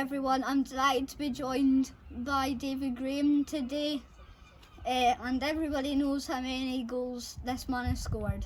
everyone, I'm delighted to be joined by Davie Graham today, and everybody knows how many goals this man has scored.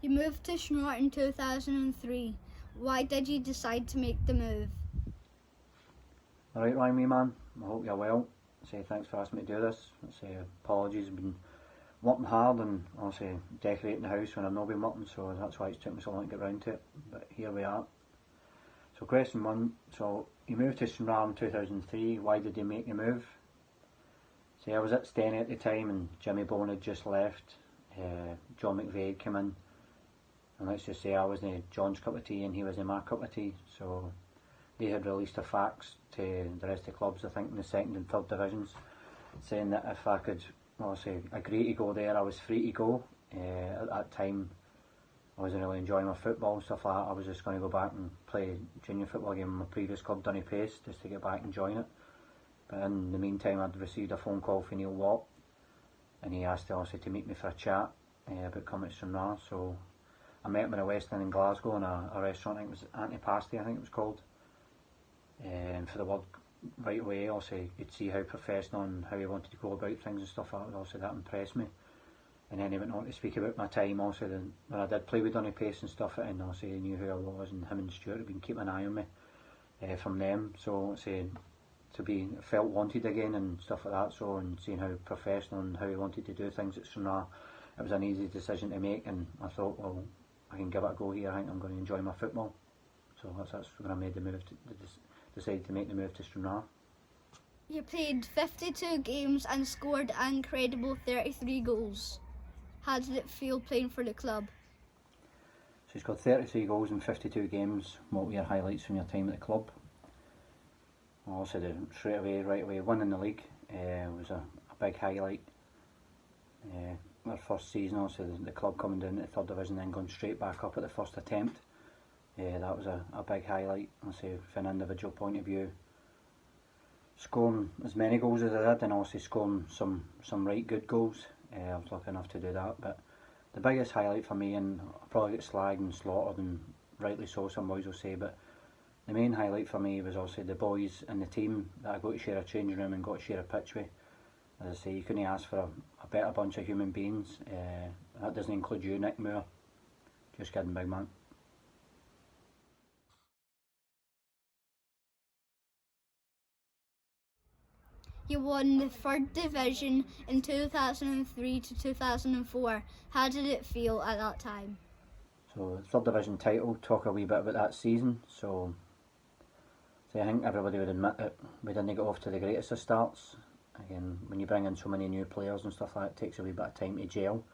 You moved to Stranraer in 2003. Why did you decide to make the move? Alright, Ryan, me man, I hope you're well. Say thanks for asking me to do this. Say apologies, I've been working hard and also decorating the house when I've not been working, so that's why it's took me so long to get round to it. But here we are. So question one, so you moved to Stranraer in 2003, why did you make the move? See, I was at Steny at the time and Jimmy Bone had just left, John McVeigh came in, and let's just say I wasn't John's cup of tea and he wasn't my cup of tea, so they had released a fax to the rest of the clubs, I think in the second and third divisions, saying that if I could agree to go there, I was free to go. At that time I wasn't really enjoying my football and stuff like that. I was just going to go back and play junior football game in my previous club, Dunny Pace, just to get back and join it. But in the meantime I'd received a phone call from Neil Watt and he asked to meet me for a chat about coming to Stranraer, so I met him in a West End in Glasgow in a restaurant, I think it was Antipasti, I think it was called. And for the word right away, also you'd see how professional and how he wanted to go about things and stuff like that. Also that impressed me. And then he went on to speak about my time also when I did play with Dunny Pace and stuff, and also he knew who I was, and him and Stuart had been keeping an eye on me from them. So to be felt wanted again and stuff like that, so, and seeing how professional and how he wanted to do things at Stranraer, it was an easy decision to make, and I thought, well, I can give it a go here. I think I'm going to enjoy my football. So that's when I made the move decided to make the move to Stranraer. You played 52 games and scored an incredible 33 goals. How did it feel playing for the club? So you scored 33 goals in 52 games. What were your highlights from your time at the club? Also, right away, winning the league was a big highlight. Our first season, also the club coming down to the third division, then going straight back up at the first attempt. That was a big highlight. I say from an individual point of view, scoring as many goals as I did, and also scoring some right good goals. I was lucky enough to do that. But the biggest highlight for me, and I'll probably get slagged and slaughtered, and rightly so, some boys will say, but the main highlight for me was also the boys and the team that I got to share a changing room and got to share a pitch with. As I say, you couldn't ask for a better bunch of human beings. That doesn't include you, Nick Moore. Just kidding, big man. You won the third division in 2003 to 2004. How did it feel at that time? So, third division title, talk a wee bit about that season. So I think everybody would admit that we didn't get off to the greatest of starts. Again, when you bring in so many new players and stuff like that, it takes a wee bit of time to gel.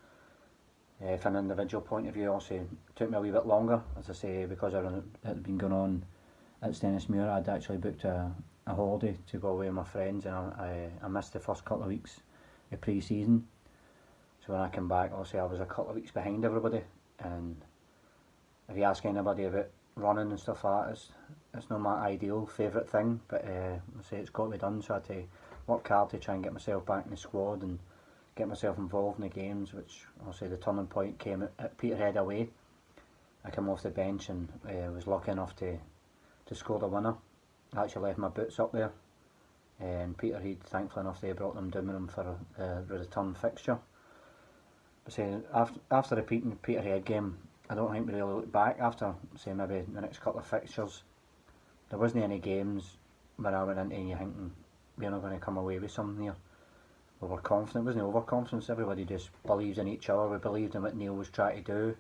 From an individual point of view, also it took me a wee bit longer, as I say, because it had been going on at Stennismuir. I'd actually booked a holiday to go away with my friends, and I missed the first couple of weeks of pre-season. So when I came back, obviously I was a couple of weeks behind everybody, and if you ask anybody about running and stuff like that, it's not my ideal favourite thing, but I say it's got to be done, so I had to work hard to try and get myself back in the squad and get myself involved in the games, which I'll say the turning point came at Peterhead away. I came off the bench and was lucky enough to score the winner. I actually left my boots up there, and Peterhead, thankfully enough, they brought them down with them for the return fixture. But say after the Peterhead game, I don't think we really looked back after, say, maybe the next couple of fixtures. There wasn't any games where I went into and you thinking we're not going to come away with something here. We were confident. It wasn't overconfidence. Everybody just believes in each other. We believed in what Neil was trying to do,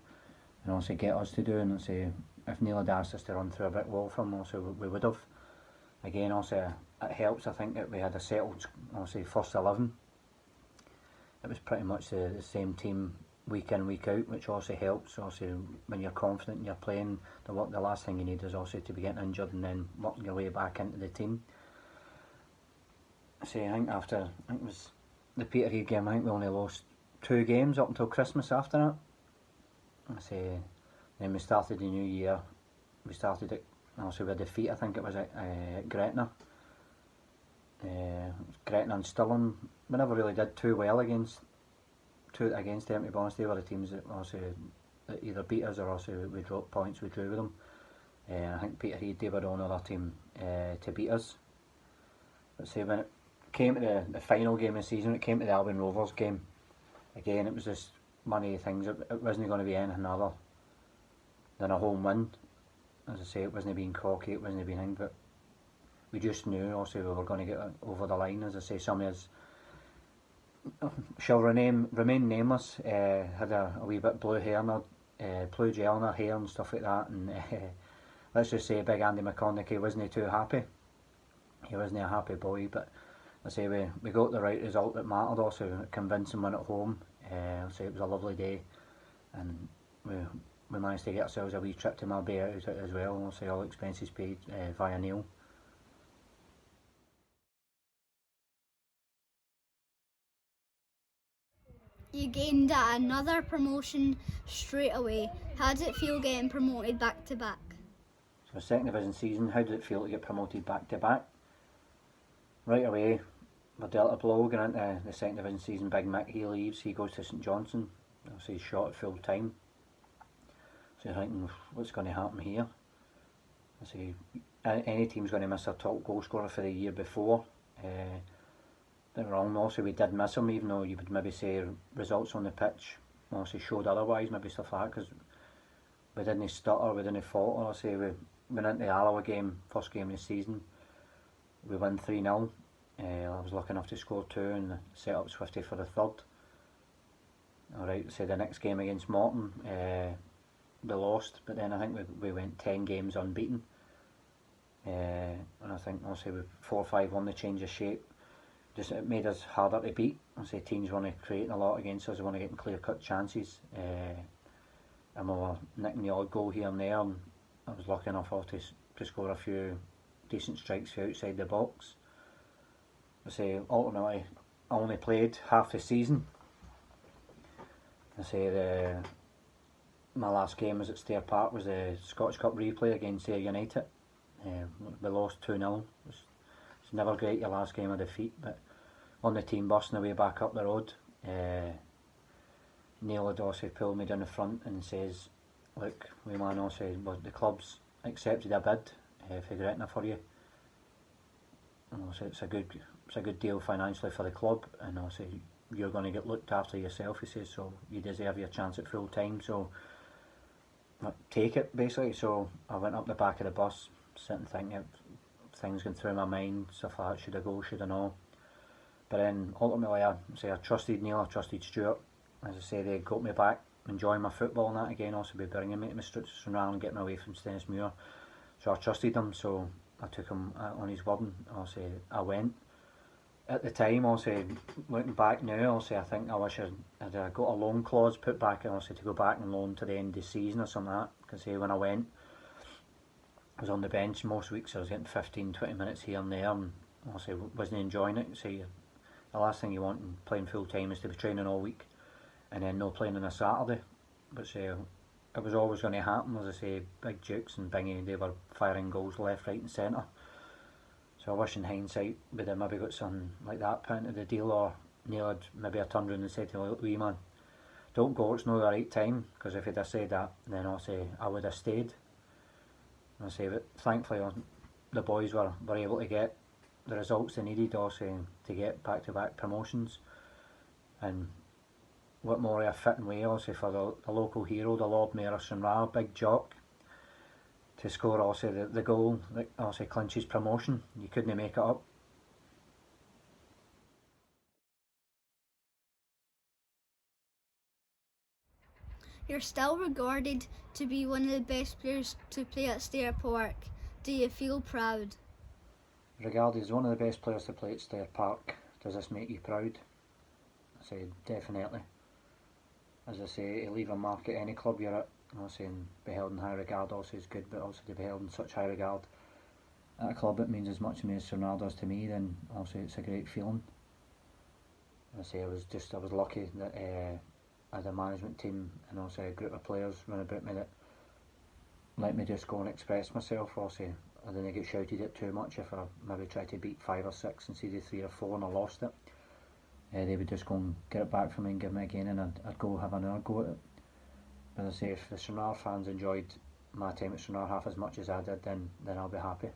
and also get us to do. And say, if Neil had asked us to run through a brick wall for him, also we would have. Again, also it helps. I think that we had a settled, obviously, first 11. It was pretty much the same team week in, week out, which also helps. Also, when you're confident and you're playing, the last thing you need is also to be getting injured and then working your way back into the team. So I think it was the Peterhead game, I think we only lost 2 games up until Christmas after that. I say, then we started the new year. We started it, also with a defeat, I think it was at Gretna. Gretna and Stirling, we never really did too well against them, to be honest. They were the teams that also that either beat us or also we dropped points, we drew with them. I think Peterhead, they were the only other team to beat us. But say when it came to the final game of the season, it came to the Albion Rovers game, again it was just one of the things, it wasn't going to be anything other than a home win. As I say, it wasn't being cocky, it wasn't being anything, but we just knew also we were going to get over the line. As I say, some of us shall remain nameless, had a wee bit blue hair, blue gel in her hair and stuff like that, and let's just say big Andy McConaughey wasn't too happy. He wasn't a happy boy, but I say we got the right result that mattered, also convincing one at home. I say it was a lovely day, and we managed to get ourselves a wee trip to Marbella as well. I'll say all expenses paid via Neil. You gained another promotion straight away. How did it feel getting promoted back to back? So second division season, how did it feel to get promoted back to back? Right away, we're dealt a blow going into the second division season. Big Mick, he leaves, he goes to St Johnstone. Obviously he's shot at full time. So you're thinking, what's going to happen here? I say, any team's going to miss their top goal scorer for the year before. Don't get wrong, also we did miss him, even though you would maybe say results on the pitch also showed otherwise, maybe stuff like that, because we didn't stutter, we didn't falter. I say we went into the Alloa game, first game of the season, we won 3-0. I was lucky enough to score 2 and the set-up's 50 for the third. Alright, say the next game against Morton, we lost, but then I think we went 10 games unbeaten. And I think also with 4-5 won the change of shape. Just it made us harder to beat. I say teams want to create a lot against us, they want to get clear-cut chances. And we were nicking the odd goal here and there, and I was lucky enough to score a few decent strikes outside the box. I say ultimately I only played half the season. I say my last game was at Stair Park, was the Scottish Cup replay against Ayr United. We lost 2-0. It's never great your last game of defeat, but on the team bus on the way back up the road, Neil had also pulled me down the front and says, look, we man also, well, the club's accepted a bid for Gretna for you. And also it's a good deal financially for the club, and also you're going to get looked after yourself, he says, so you deserve your chance at full time, so take it basically. So I went up the back of the bus, sitting thinking, things going through my mind, stuff like that, should I go, should I not? But then ultimately I trusted Neil, I trusted Stuart. As I say, they got me back enjoying my football and that again, also by bringing me to Stranraer and getting me away from Stennismuir. So I trusted him, so I took him on his word, and also I went. At the time, also looking back now, also I think I wish I'd got a loan clause put back, also to go back and loan to the end of the season or something like that. Because when I went, I was on the bench most weeks, I was getting 15-20 minutes here and there, and also wasn't enjoying it. So the last thing you want in playing full time is to be training all week and then no playing on a Saturday. But it was always going to happen. As I say, Big Dukes and Bingy, they were firing goals left, right and centre. So I wish in hindsight we'd have maybe got something like that put into the deal, or Neil had maybe turned around and said to me, look, wee man, don't go, it's not the right time. Because if he'd have said that, then I would have stayed. And but thankfully the boys were able to get the results they needed also to get back-to-back promotions. And what more of a fitting way also for the local hero, the Lord Mayor of Stranraer, Big Jock, to score also the goal that also clinches promotion. You couldn't make it up. You're still regarded to be one of the best players to play at Stair Park. Do you feel proud? Regarded as one of the best players to play at Stair Park, does this make you proud? I say definitely. As I say, to leave a mark at any club you're at, I say, be held in high regard also is good, but also to be held in such high regard at a club that means as much to me as Stranraer does to me, then also it's a great feeling. I say I was lucky that I had a management team and also a group of players run about me that let me just go and express myself. Also, I didn't get shouted at too much if I maybe tried to beat 5 or 6 instead of 3 or 4 and I lost it. They would just go and get it back from me and give me again, and I'd go have another go at it. But as I say, if the Stranraer fans enjoyed my time at Stranraer half as much as I did, then I'll be happy.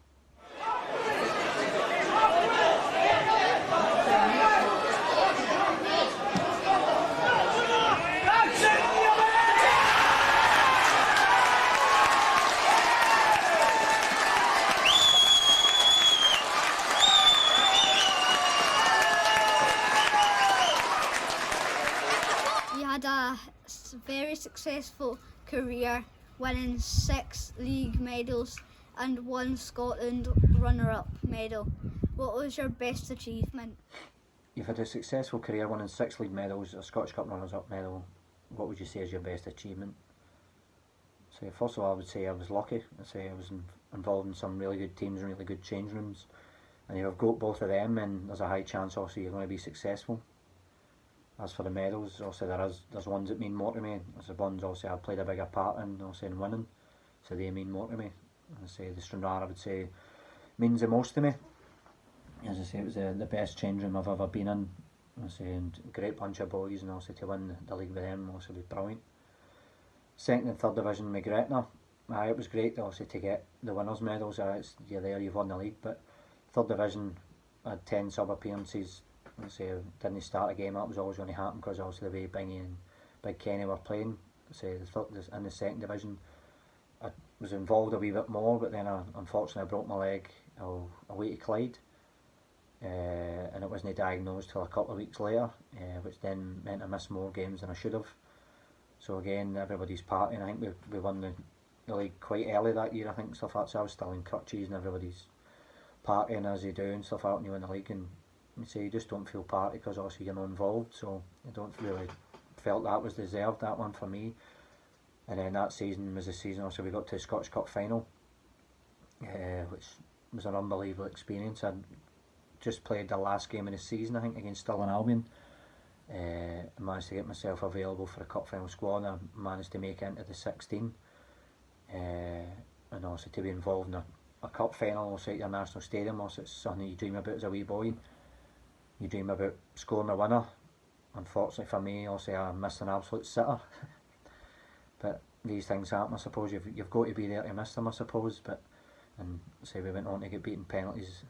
A very successful career, winning 6 league medals and 1 Scotland runner-up medal. What was your best achievement? You've had a successful career, winning 6 league medals, a Scottish Cup runners-up medal. What would you say is your best achievement? So first of all, I would say I was lucky. I was involved in some really good teams and really good change rooms, and if you've got both of them, then there's a high chance also you're going to be successful. As for the medals, also there's ones that mean more to me. There's the ones also I've played a bigger part in, also in winning, so they mean more to me. I say the Stranraer, I would say, means the most to me. As I say, it was the best change room I've ever been in. I say, and a great bunch of boys, and also to win the league with them also was brilliant. Second and third division with Gretna, it was great also to get the winners' medals. You're there, you've won the league, but third division, I had 10 sub appearances. I say, didn't start a game, that was always going to happen because also the way Bingy and Big Kenny were playing. Say in the second division, I was involved a wee bit more, but then unfortunately I broke my leg away to Clyde, and it wasn't diagnosed till a couple of weeks later, which then meant I missed more games than I should have. So again, everybody's partying. I think we won the league quite early that year, I think, stuff like that. So I was still in crutches and everybody's partying as they do and stuff like that when you win the league, and you just don't feel party because also you're not involved, so I don't really felt that was deserved, that one for me. And then that season was the season also we got to the Scottish Cup final, which was an unbelievable experience. I'd just played the last game of the season, I think, against Stirling Albion. I managed to get myself available for a cup final squad, and I managed to make it into the 16. And also to be involved in a cup final also at your national stadium, also it's something you dream about as a wee boy. You dream about scoring a winner, unfortunately for me, obviously I missed an absolute sitter. But these things happen, I suppose. You've got to be there to miss them, I suppose. But and say we went on to get beaten penalties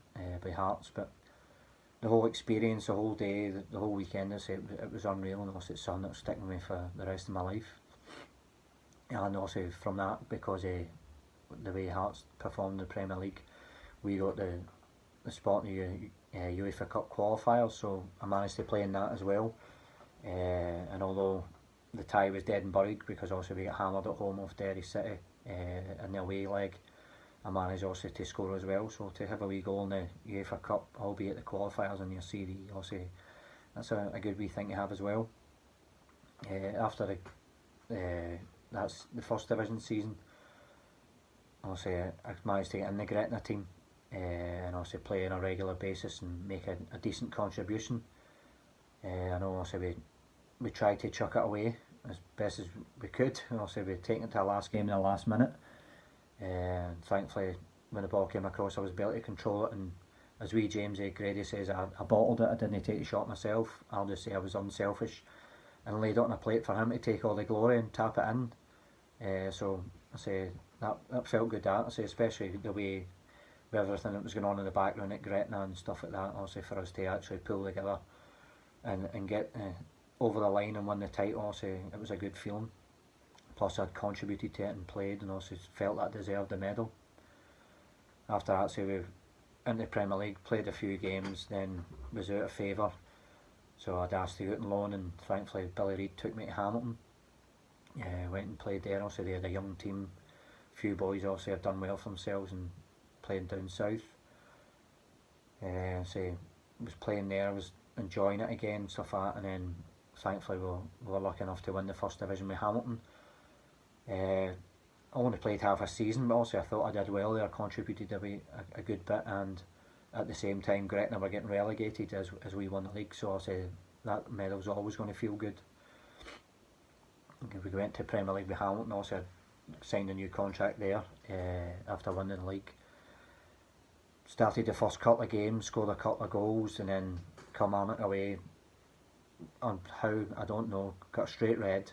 by Hearts, but the whole experience, the whole day, the whole weekend, it was unreal, and obviously it's something that'll stick with me for the rest of my life. And also from that, because the way Hearts performed in the Premier League, we got the spot in the UEFA Cup qualifiers, so I managed to play in that as well. And although the tie was dead and buried, because also we got hammered at home off Derry City in the away leg, I managed also to score as well. So to have a wee goal in the UEFA Cup, albeit the qualifiers in your CV, also that's a good wee thing to have as well. After that's the first division season, obviously I managed to get in the Gretna team and also play on a regular basis and make a decent contribution. I know also we tried to chuck it away as best as we could. Also we taken it to the last game in the last minute. And thankfully, when the ball came across, I was able to control it. And as wee James Grady says, I bottled it. I didn't take a shot myself. I'll just say I was unselfish and laid it on a plate for him to take all the glory and tap it in. So I say that felt good. That I say, especially the way with everything that was going on in the background at Gretna and stuff like that. Also for us to actually pull together and get over the line and win the title. Also, it was a good feeling. Plus I'd contributed to it and played, and also felt that I deserved the medal. After that, so we in the Premier League, played a few games, then was out of favour. So I'd asked to go out on loan, and thankfully Billy Reid took me to Hamilton. Went and played there. Also they had a young team, a few boys also have done well for themselves and playing down south. So was playing there, was enjoying it again, stuff like that, and then thankfully we were lucky enough to win the first division with Hamilton. I only played half a season, but also I thought I did well there, contributed a good bit, and at the same time Gretna were getting relegated as we won the league, so I say that medal was always going to feel good. We went to Premier League with Hamilton, also signed a new contract there after winning the league. Started the first couple of games, scored a couple of goals, and then Kilmarnock away, on how I don't know, got a straight red.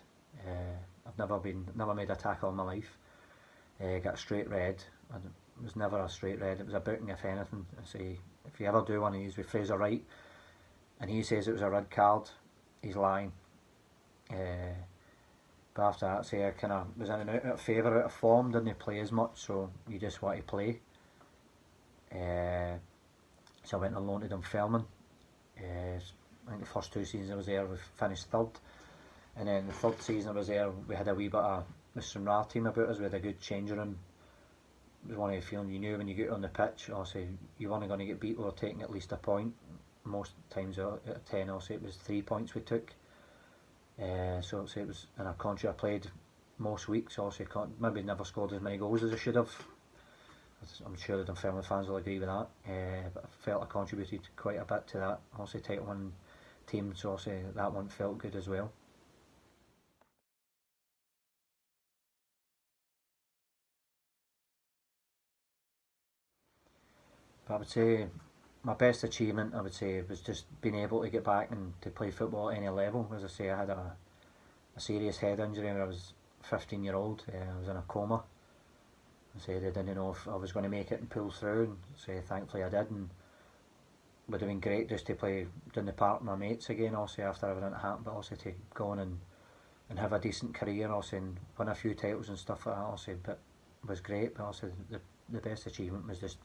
I've never made a tackle in my life. Got a straight red. It was never a straight red. It was a booking, if anything. I say, if you ever do one of these with Fraser Wright, and he says it was a red card, he's lying. But after that, say I kind of was in and out of favour, out of form, didn't play as much, so you just want to play. So I went on loan to Dunfermline. I think the first 2 seasons I was there, we finished third. And then the third season I was there, we had a wee bit of the Stranraer team about us. We had a good changing room. It was one of the feelings you knew when you get on the pitch. Also, you weren't going to get beat. We were taking at least a point. Most times out of 10, also it was 3 points we took. So it was in a country I played most weeks. Also, maybe never scored as many goals as I should have. I'm sure the Dunfermline fans will agree with that. But I felt I contributed quite a bit to that. Also, title one team, so also that one felt good as well. But I would say my best achievement, I would say, was just being able to get back and to play football at any level. As I say, I had a serious head injury when I was 15-year-old. I was in a coma. I say they didn't know if I was going to make it and pull through, and say thankfully I did, and would have been great just to play down the park with my mates again, also after everything that happened, but also to go on and have a decent career, also, and win a few titles and stuff like that, also, but it was great. But also the best achievement was just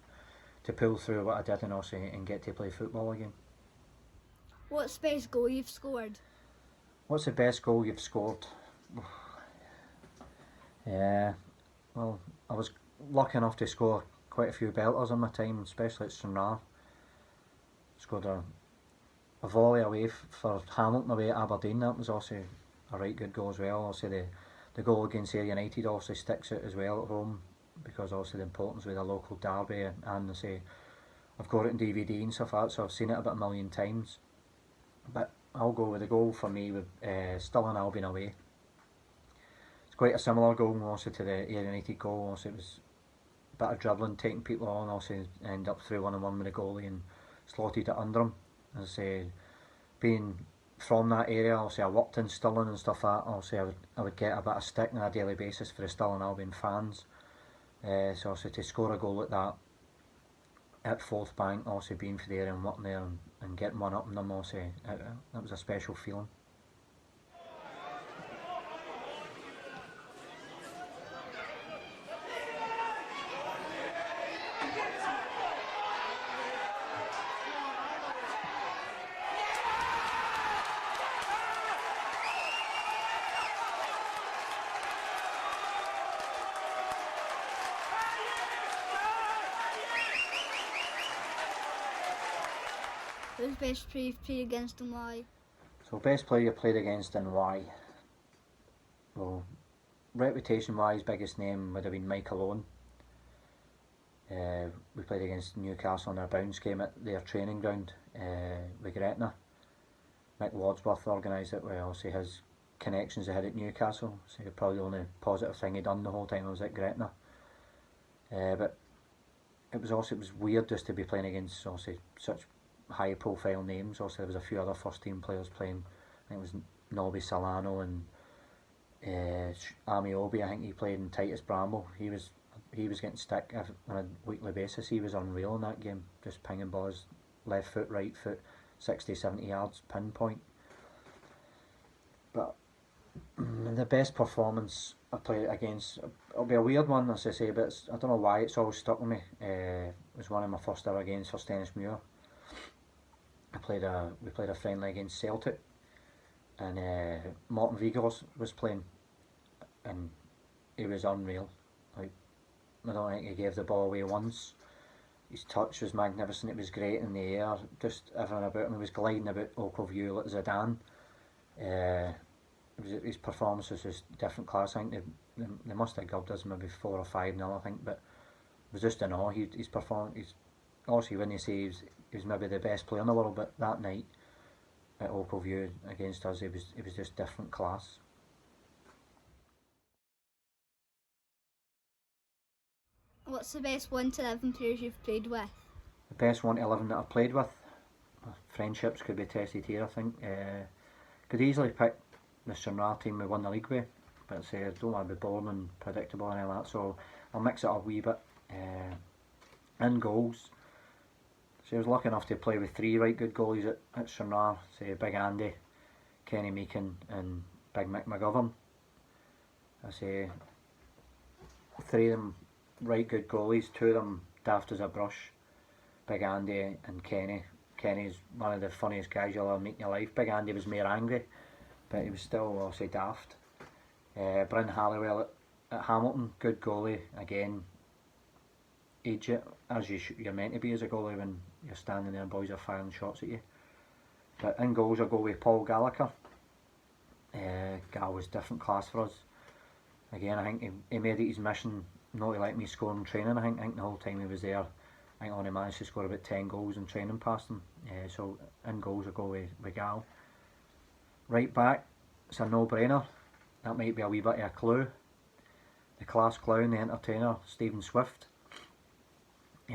to pull through what I did, and also and get to play football again. What's the best goal you've scored? What's the best goal you've scored? Yeah, well, I was lucky enough to score quite a few belters in my time, especially at Stranraer. Scored a volley away for Hamilton away at Aberdeen. That was also a right good goal as well. Also the goal against Ayr United also sticks out as well at home, because also the importance with a local derby, and I say I've got it in DVD and stuff like that, so I've seen it about a million times. But I'll go with the goal for me with Stirling Albion away. It's quite a similar goal also to the Ayr United goal. Also it was a bit of dribbling, taking people on, also end up through 1-on-1 with the goalie and slotted it under him. As I say, being from that area. Obviously, I worked in Stirling and stuff like that. Obviously, I would get a bit of stick on a daily basis for the Stirling Albion fans. So obviously to score a goal like that at Fourth Bank, obviously being for the area and working there and getting one up on them, obviously that was a special feeling. Who's best player you've played against and why? So best player you played against and why? Well, reputation wise, biggest name would have been Michael Owen. We played against Newcastle in our bounce game at their training ground with Gretna. Mick Wadsworth organised it with obviously his connections he had at Newcastle, so probably the only positive thing he'd done the whole time I was at Gretna. But it was weird just to be playing against obviously such high profile names. Also there was a few other first team players playing. I think it was Nobby Solano and Ami Obi. I think he played in Titus Bramble. He was getting stick on a weekly basis. He was unreal in that game, just pinging balls left foot, right foot, 60-70 yards pinpoint. But the best performance I played against, it'll be a weird one as I say, but I don't know why it's always stuck with me. It was one of my first ever games for Stennismuir. We played a friendly against Celtic, and Martin Vigors was playing, and he was unreal. Like, I don't think he gave the ball away once. His touch was magnificent. It was great in the air. Just everything about him. He was gliding about Oakville like Zidane. His performance was just different class. I think they must have gubbed us maybe 4 or 5-0, I think, but it was just in awe. His performance. Obviously, when you say he was maybe the best player in the world, but that night at Oakville against us, it was just different class. What's the best 1 to 11 players you've played with? The best 1 to 11 that I've played with, friendships could be tested here. I think could easily pick the Stranraer team we won the league with, but I don't want to be boring and predictable and all that, so I'll mix it up a wee bit. In goals, so I was lucky enough to play with 3 right good goalies at Stranraer, say Big Andy, Kenny Meakin and Big Mick McGovern. I say 3 of them right good goalies, 2 of them daft as a brush, Big Andy and Kenny. Kenny's one of the funniest guys you'll ever meet in your life. Big Andy was more angry, but he was still obviously daft. Bryn Halliwell at Hamilton, good goalie, again, age it as you're meant to be as a goalie when you're standing there and boys are firing shots at you. But in goals I'll go with Paul Gallagher. Gal was different class for us. Again, I think he made it his mission not to let me score in training. I think the whole time he was there, I think I only managed to score about 10 goals in training past him. So in goals I'll go with Gal. Right back, it's a no-brainer. That might be a wee bit of a clue. The class clown, the entertainer, Stephen Swift. He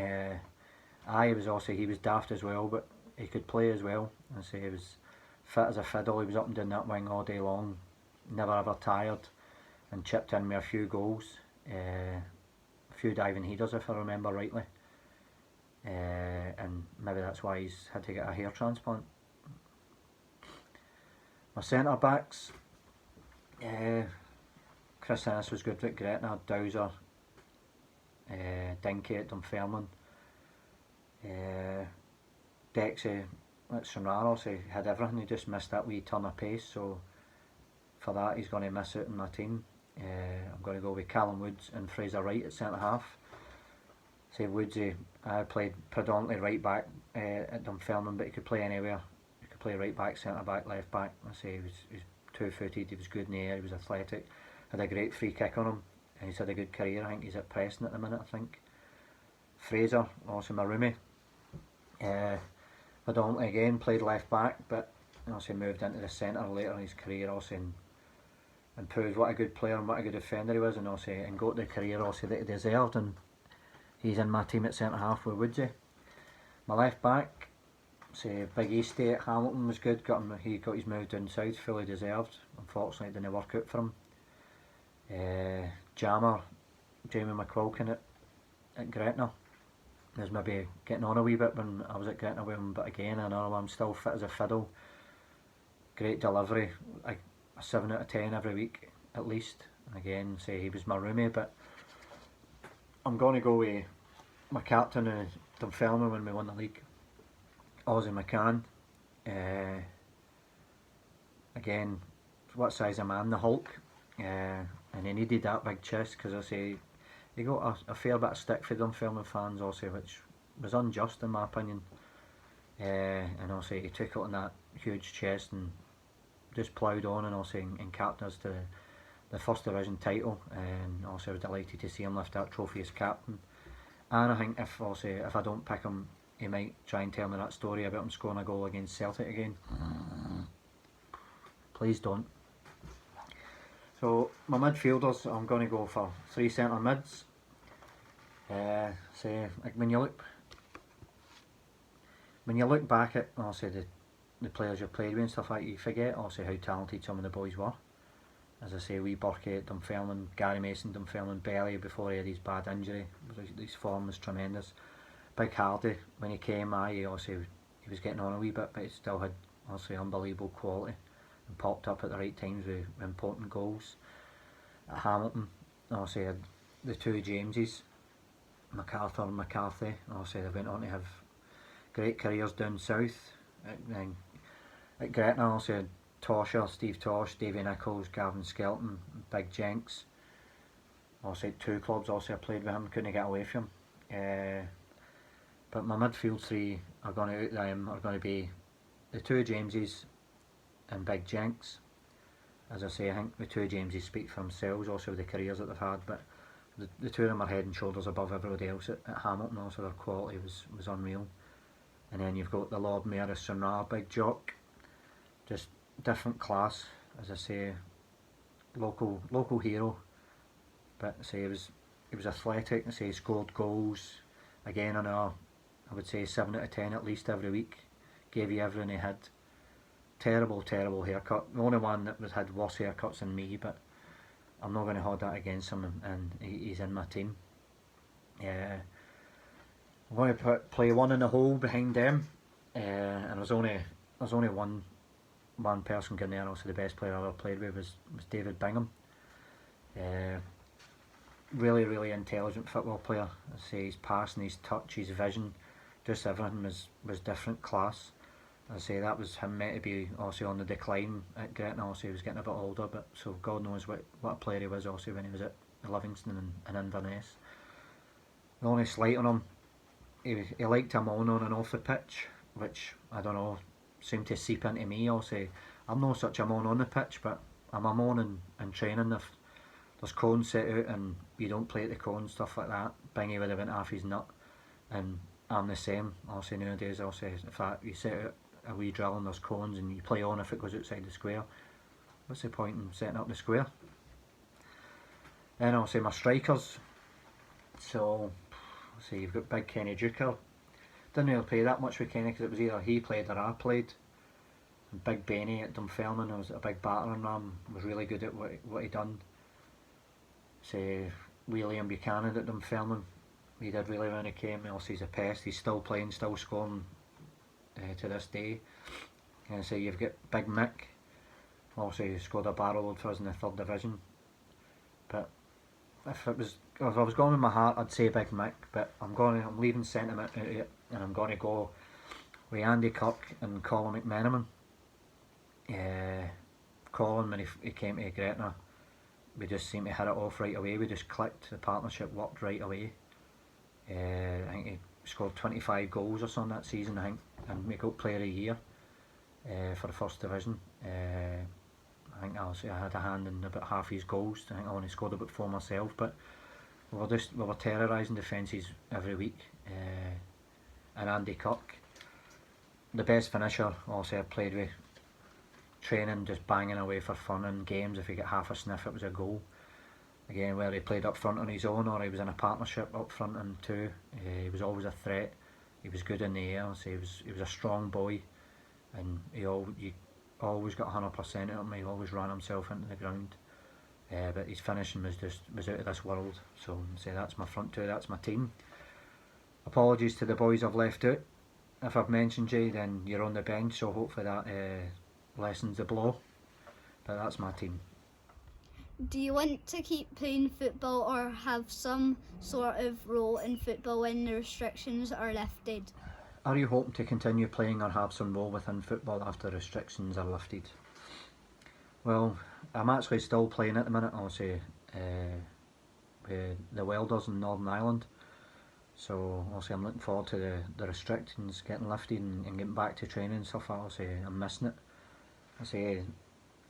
was daft as well, but he could play as well. I say he was fit as a fiddle. He was up and down that wing all day long, never ever tired, and chipped in with a few goals, a few diving headers if I remember rightly, and maybe that's why he's had to get a hair transplant. My centre backs, Chris Innes was good at Gretna, Dowser, Dinky at Dunfermline, Dexy at Stranraer also had everything. He just missed that wee turn of pace, so for that he's going to miss it in my team. I'm going to go with Callum Woods and Fraser Wright at centre half. Say Woodsy, I played predominantly right back at Dunfermline, but he could play anywhere. He could play right back, centre back, left back. I say he was 2-footed, he was good in the air, he was athletic, had a great free kick on him, and he's had a good career. I think he's at Preston at the minute, I think. Fraser, also my roomie. Predominantly again played left back, but also moved into the centre later in his career also, and proved what a good player and what a good defender he was, and also and got the career also that he deserved, and he's in my team at centre half with Woodsy. My left back, say Big Easty at Hamilton was good. He got his move down south, fully deserved. Unfortunately, it didn't work out for him. Jammer, Jamie McQuilkin at Gretna was maybe getting on a wee bit when I was at Gretna with him, but again, another one, still fit as a fiddle. Great delivery, a 7 out of 10 every week at least. Again, say he was my roomie, but I'm going to go with my captain of Dunfermline when we won the league, Ozzy McCann. Again, what size a man, the Hulk, and he needed that big chest, because I say he got a fair bit of stick for Dunfermline fans also, which was unjust in my opinion. And also he took it on that huge chest and just ploughed on, and also in captain us to the first division title, and also I was delighted to see him lift that trophy as captain. And I think if I don't pick him, he might try and tell me that story about him scoring a goal against Celtic again. Please don't. So my midfielders, I'm going to go for 3 centre mids. Like when you look back at the players you've played with and stuff like that, you forget how talented some of the boys were. As I say, wee Burkey at Dunfermline, Gary Mason, Dunfermline, Belly before he had his bad injury. His form was tremendous. Big Hardy, when he came, he was getting on a wee bit, but he still had unbelievable quality and popped up at the right times with important goals. At Hamilton, had the two Jameses, MacArthur and McCarthy. They went on to have great careers down south. At Gretna, had Tosher, Steve Tosh, Davie Nichols, Gavin Skelton, Big Jenks. At 2 clubs I played with him, couldn't get away from him. But my midfield 3 are going to be the 2 Jameses and Big Jenks. As I say, I think the 2 Jameses speak for themselves, also with the careers that they've had, but the 2 of them are head and shoulders above everybody else at Hamilton. Their quality was unreal. And then you've got the Lord Mayor of Sunra, Big Jock, just different class. As I say, local hero, but he was athletic. He scored goals. Again, I would say 7 out of 10 at least every week. Gave you everything he had. Terrible haircut. The only one that had worse haircuts than me, but I'm not going to hold that against him, and he's in my team. I'm going to play one in the hole behind them, and there's only one person getting there. Also, the best player I ever played with was David Bingham. Really intelligent football player. I say his passing, his touch, his vision, just everything was different class. I say that was him meant to be also on the decline at Gretna. Also, he was getting a bit older, but so God knows what a player he was also when he was at Livingston and Inverness. The only slight on him, he liked him on and off the pitch, which I don't know, seemed to seep into me. Also, I'm not such a mon on the pitch, but I'm a mon in training. If there's cones set out and you don't play at the cones, stuff like that, Bingy would have went half his nut, and I'm the same. Also nowadays, in fact, you set out a wee drill and there's cones and you play on if it goes outside the square. What's the point in setting up the square? Then I'll say my strikers. So, you've got Big Kenny Duker. Didn't really play that much with Kenny because it was either he played or I played. And Big Benny at Dunfermline, was a big battering ram, was really good at what he done. Say Liam Buchanan at Dunfermline, he did really well when he came. Also, he's a pest. He's still playing, still scoring to this day. And so you've got Big Mick. Also, he scored a barrel load for us in the 3rd division. But if I was going with my heart, I'd say Big Mick. But I'm leaving sentiment out of it, and I'm going to go with Andy Kirk and Colin McMenamin. Colin, when he came to Gretna, we just seemed to hit it off right away. We just clicked. The partnership worked right away. I think he scored 25 goals or something that season, I think, and we got Player of the Year for the 1st division. I think I had a hand in about half his goals. I think I only scored about 4 myself, but we were terrorising defences every week. And Andy Kirk, the best finisher also I played with. Training, just banging away for fun in games. If he got half a sniff, it was a goal. Again, whether he played up front on his own or he was in a partnership up front and 2, he was always a threat. he was good in the air. So he was a strong boy, and he always got 100% out of him. He always ran himself into the ground. But his finishing was out of this world. So that's my front two. That's my team. Apologies to the boys I've left out. If I've mentioned you, then you're on the bench. So hopefully that lessens the blow. But that's my team. Do you want to keep playing football or have some sort of role in football when the restrictions are lifted? Are you hoping to continue playing or have some role within football after restrictions are lifted? Well, I'm actually still playing at the minute, I'll say, with the Welders in Northern Ireland. So I'll say I'm looking forward to the restrictions getting lifted and getting back to training and stuff. I'll say I'm missing it. I'll say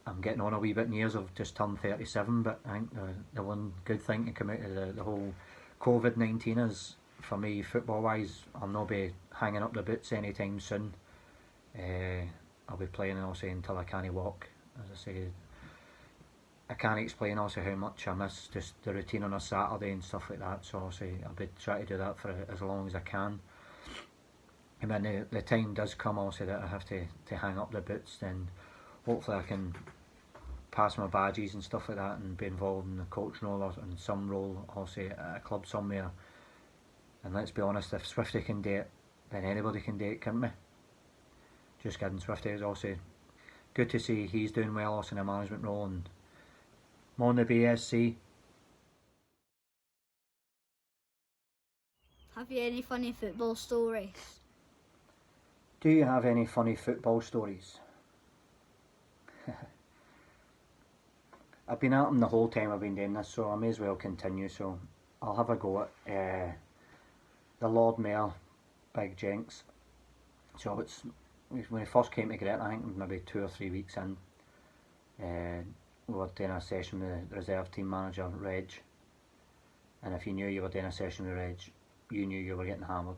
I'm getting on a wee bit in years. I've just turned 37, but I think the one good thing to come out of the whole COVID-19 is, for me, football-wise, I'll not be hanging up the boots anytime soon. I'll be playing, I'll say, until I can't walk. As I say, I can't explain also how much I miss just the routine on a Saturday and stuff like that. So I'll say I'll be trying to do that for as long as I can. And when the time does come, I'll say that I have to hang up the boots, then hopefully I can pass my badges and stuff like that and be involved in the coaching role or in some role, I'll say, at a club somewhere. And let's be honest, if Swifty can do it, then anybody can do it, can't we? Just kidding, Swifty is also good to see he's doing well also in a management role, and I'm on the BSc. Have you any funny football stories? Do you have any funny football stories? I've been at them the whole time I've been doing this, so I may as well continue. So I'll have a go at the Lord Mayor, Big Jenks. So it's when he first came to Gret, I think maybe 2 or 3 weeks in, we were doing a session with the reserve team manager, Reg. And if you knew you were doing a session with Reg, you knew you were getting hammered.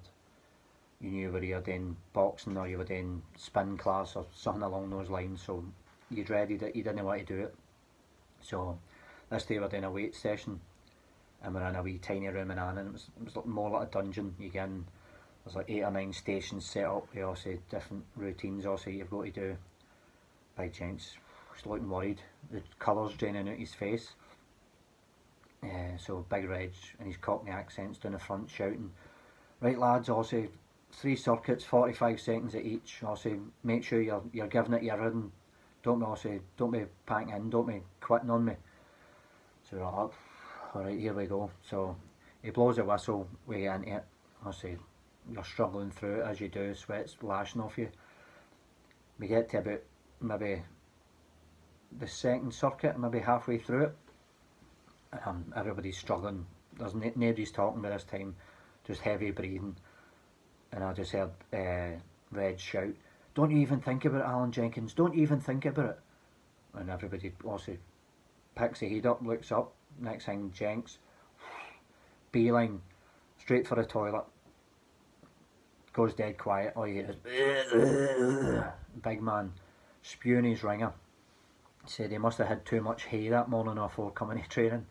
You knew whether you were doing boxing or you were doing spin class or something along those lines. So you dreaded it, you didn't want to do it. So this day we're doing a weight session, and we're in a wee tiny room in Annan. It was more like a dungeon. You get in, there's like 8 or 9 stations set up with also different routines also you've got to do. Big Jenks was looking worried, the colours draining out his face. So Big Reg and his Cockney accents down the front shouting, right lads, also 3 circuits, 45 seconds at each. Also make sure you're giving it your rhythm. Don't be packing in, don't be quitting on me. So we're like, alright, here we go. So he blows a whistle, we get into it. I say, you're struggling through it as you do, sweat's lashing off you. We get to about maybe the 2nd circuit, maybe halfway through it. Everybody's struggling. There's nobody's talking by this time, just heavy breathing. And I just heard Reg shout, don't you even think about it, Alan Jenkins, don't you even think about it. And everybody also picks the head up, looks up. Next thing, Jenks, beeline, straight for the toilet. Goes dead quiet. All you hear is big man spewing his ringer. Said he must have had too much hay that morning before coming to training.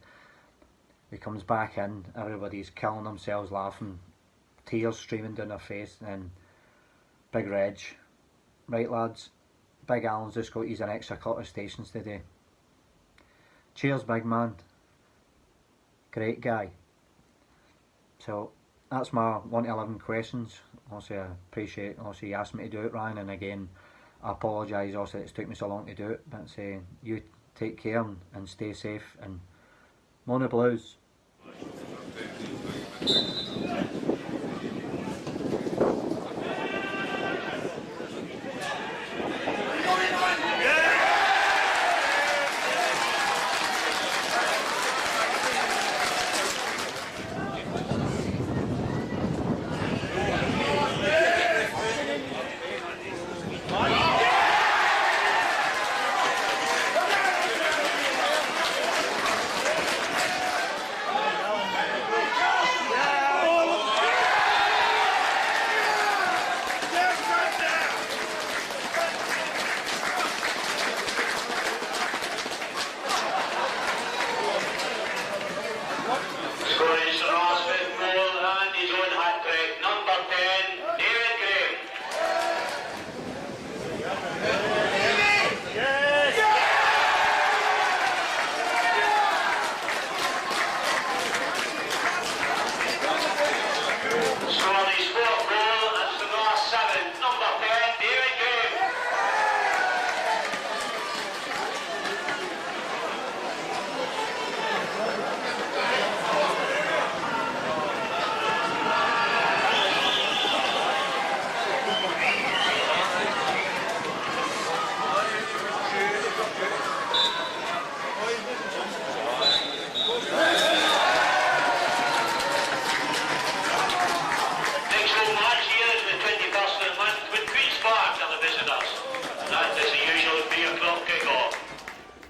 He comes back in, everybody's killing themselves laughing, tears streaming down their face, and then Big Reg, right lads, Big Alan's just got he's an extra couple of stations today. Cheers big man, great guy. So that's my 1 to 11 questions. Also I appreciate you asked me to do it, Ryan, and again I apologise also that it's took me so long to do it, but you take care and stay safe, and Mona Blues.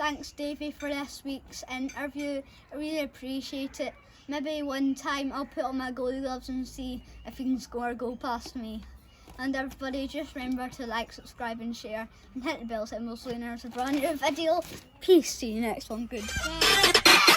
thanks Davie for this week's interview. I really appreciate it. Maybe one time I'll put on my goalie gloves and see if he can score a goal past me. And everybody, just remember to like, subscribe and share and hit the bell symbol so you never miss a brand new video. Peace, see you next one. Goodbye.